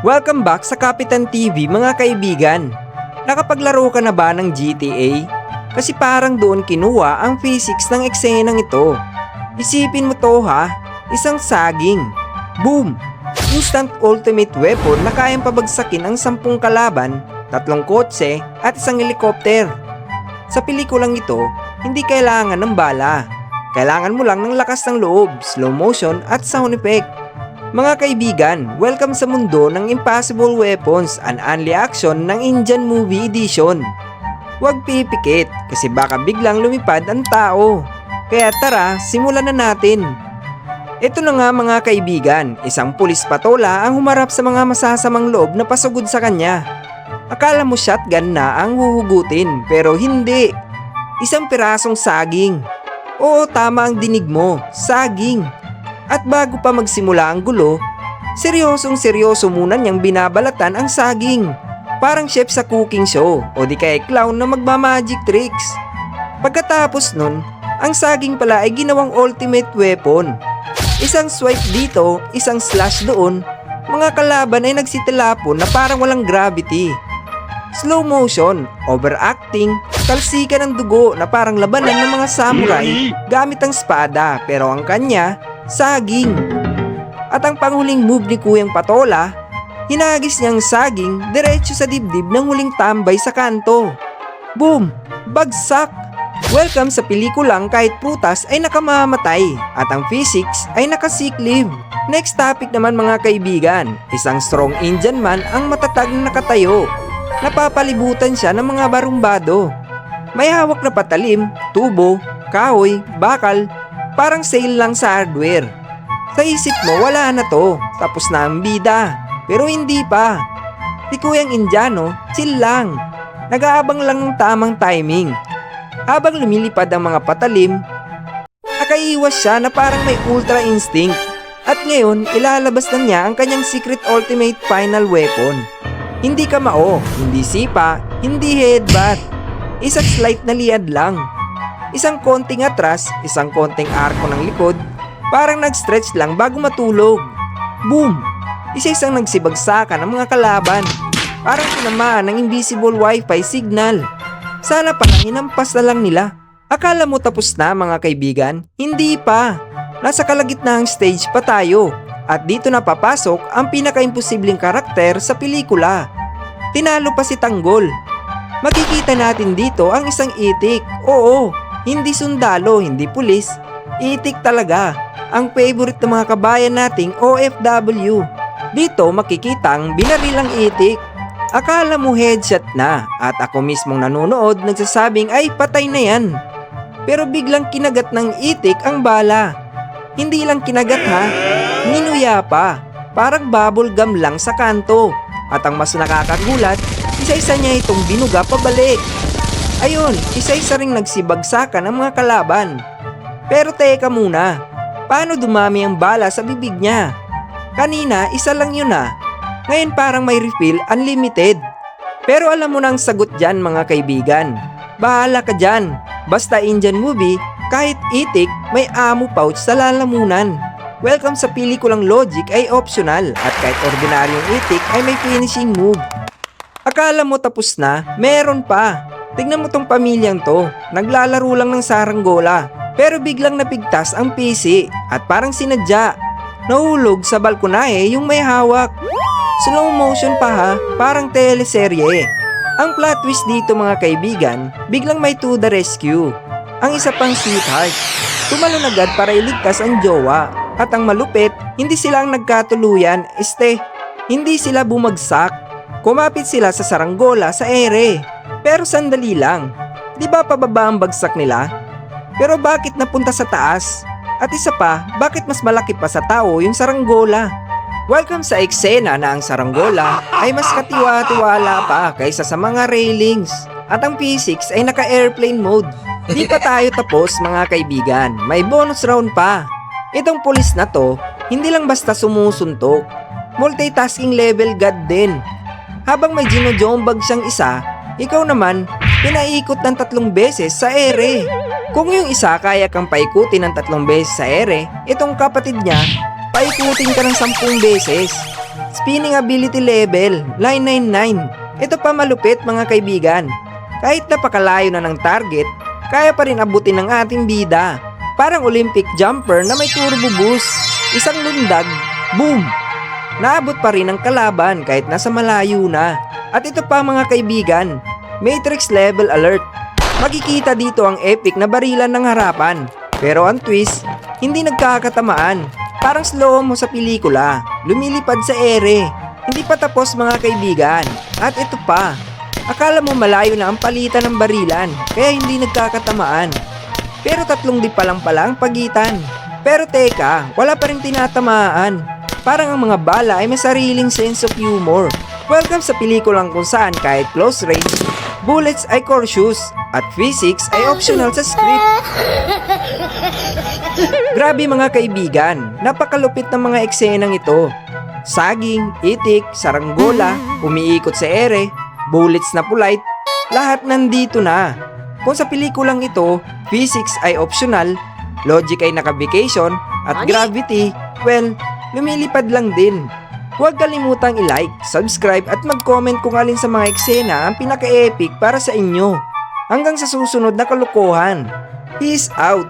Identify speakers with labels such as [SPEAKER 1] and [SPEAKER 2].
[SPEAKER 1] Welcome back sa Kapitan TV mga kaibigan. Nakapaglaro ka na ba ng GTA? Kasi parang doon kinuha ang physics ng eksenang ito. Isipin mo to ha, isang saging. Boom! Instant ultimate weapon na kayang pabagsakin ang 10 kalaban, 3 kotse at isang helicopter. Sa pelikulang ito, hindi kailangan ng bala. Kailangan mo lang ng lakas ng loob, slow motion at sound effect. Mga kaibigan, welcome sa mundo ng Impossible Weapons and Only Action ng Indian Movie Edition. Huwag pipikit kasi baka biglang lumipad ang tao. Kaya tara, simulan na natin. Ito na nga mga kaibigan, isang pulis patola ang humarap sa mga masasamang loob na pasugod sa kanya. Akala mo shotgun na ang huhugutin pero hindi. Isang pirasong saging. Oo, tama ang dinig mo, saging. At bago pa magsimula ang gulo, seryosong-seryoso muna niyang binabalatan ang saging. Parang chef sa cooking show o di kaya clown na magmamagic tricks. Pagkatapos nun, ang saging pala ay ginawang ultimate weapon. Isang swipe dito, isang slash doon, mga kalaban ay nagsitilapon na parang walang gravity. Slow motion, overacting, talsikan ng dugo na parang labanan ng mga samurai gamit ang espada pero ang kanya, saging. At ang panghuling move ni Kuyang Patola, hinagis niyang saging diretso sa dibdib ng huling tambay sa kanto. Boom! Bagsak! Welcome sa pelikulang kahit prutas ay nakamamatay at ang physics ay nakasick leave. Next topic naman mga kaibigan, isang strong Indian man ang matatag na nakatayo. Napapalibutan siya ng mga barumbado. May hawak na patalim, tubo, kahoy, bakal, parang sale lang sa hardware. Sa isip mo wala na to, tapos na ang bida. Pero hindi pa. Si Kuyang Indiano, chill lang. Nag-aabang lang ng tamang timing. Habang lumilipad ang mga patalim, nakaiwas siya na parang may ultra instinct. At ngayon, ilalabas na niya ang kanyang secret ultimate final weapon. Hindi kamao, hindi sipa, hindi headbutt. Isang slight na liad lang. Isang konting atras, isang konting arko ng likod, parang nag-stretch lang bago matulog. Boom! Isa-isang nagsibagsakan ng mga kalaban. Parang tinamaan ng invisible wifi signal. Sana pala hinampas na lang nila. Akala mo tapos na mga kaibigan? Hindi pa. Nasa kalagitnaang stage pa tayo. At dito na papasok ang pinaka-imposibleng karakter sa pelikula. Tinalo pa si Tanggol. Makikita natin dito ang isang itik. Oo, hindi sundalo, hindi pulis. Itik talaga. Ang favorite ng mga kabayan nating OFW. Dito makikita ang binarilang itik. Akala mo headshot na at ako mismong nanonood nagsasabing ay patay na yan. Pero biglang kinagat ng itik ang bala. Hindi lang kinagat ha, ninuya pa. Parang bubble gum lang sa kanto. At ang mas nakakagulat, isa-isa niya itong binuga pabalik. Ayun, isa-isa ring nagsibagsakan ang mga kalaban. Pero teka muna, paano dumami ang bala sa bibig niya? Kanina, isa lang yun ah. Ngayon parang may refill unlimited. Pero alam mo nang sagot dyan mga kaibigan. Bahala ka dyan. Basta Indian movie, kahit itik, may ammo pouch sa lalamunan. Welcome sa pelikulang logic ay optional at kahit ordinaryong itik ay may finishing move. Akala mo tapos na, meron pa. Tignan mo tong pamilyang to, naglalaro lang ng saranggola. Pero biglang napigtas ang PC at parang sinadya. Nahulog sa balkonahe yung may hawak. Slow motion pa ha, parang teleserye. Ang plot twist dito mga kaibigan, biglang may to the rescue. Ang isa pang sweetheart. Tumalon agad para iligtas ang jowa. At ang malupit, hindi sila ang nagkatuluyan, hindi sila bumagsak. Kumapit sila sa saranggola sa ere. Pero sandali lang, di ba pababa ang bagsak nila? Pero bakit napunta sa taas? At isa pa, bakit mas malaki pa sa tao yung saranggola? Welcome sa eksena na ang saranggola ay mas katiwa-tiwala pa kaysa sa mga railings. At ang physics ay naka-airplane mode. Di pa tayo tapos mga kaibigan, may bonus round pa. Itong pulis na to, hindi lang basta sumusuntok. Multitasking level god din. Habang may ginojombag siyang isa, ikaw naman, pinaikot ng 3 beses sa ere. Kung yung isa kaya kang paikutin ng 3 beses sa ere, itong kapatid niya, paikutin ka ng 10 beses. Spinning ability level, line 99. Ito pa malupit mga kaibigan. Kahit napakalayo na ng target, kaya pa rin abutin ng ating bida. Parang Olympic jumper na may turbo boost. Isang lundag, boom! Naabot pa rin ang kalaban kahit nasa malayo na. At ito pa mga kaibigan, Matrix level alert. Makikita dito ang epic na barilan ng harapan. Pero ang twist, hindi nagkakatamaan. Parang slow mo sa pelikula, lumilipad sa ere. Hindi pa tapos mga kaibigan. At ito pa, akala mo malayo na ang palitan ng barilan, kaya hindi nagkakatamaan. Pero 3 di pa lang pala ang pagitan. Pero teka, wala pa rin tinatamaan. Parang ang mga bala ay may sariling sense of humor. Welcome sa pelikulang kung saan kahit close range, bullets ay cautious at physics ay optional sa script. Grabe mga kaibigan, napakalupit ng mga eksenang ito. Saging, itik, saranggola, umiikot sa ere, bullets na polite, lahat nandito na. Kung sa pelikulang ito, physics ay optional, logic ay naka-vacation, at gravity, well, lumilipad lang din. Huwag kalimutang i-like, subscribe at mag-comment kung alin sa mga eksena ang pinaka-epic para sa inyo. Hanggang sa susunod na kalokohan. Peace out!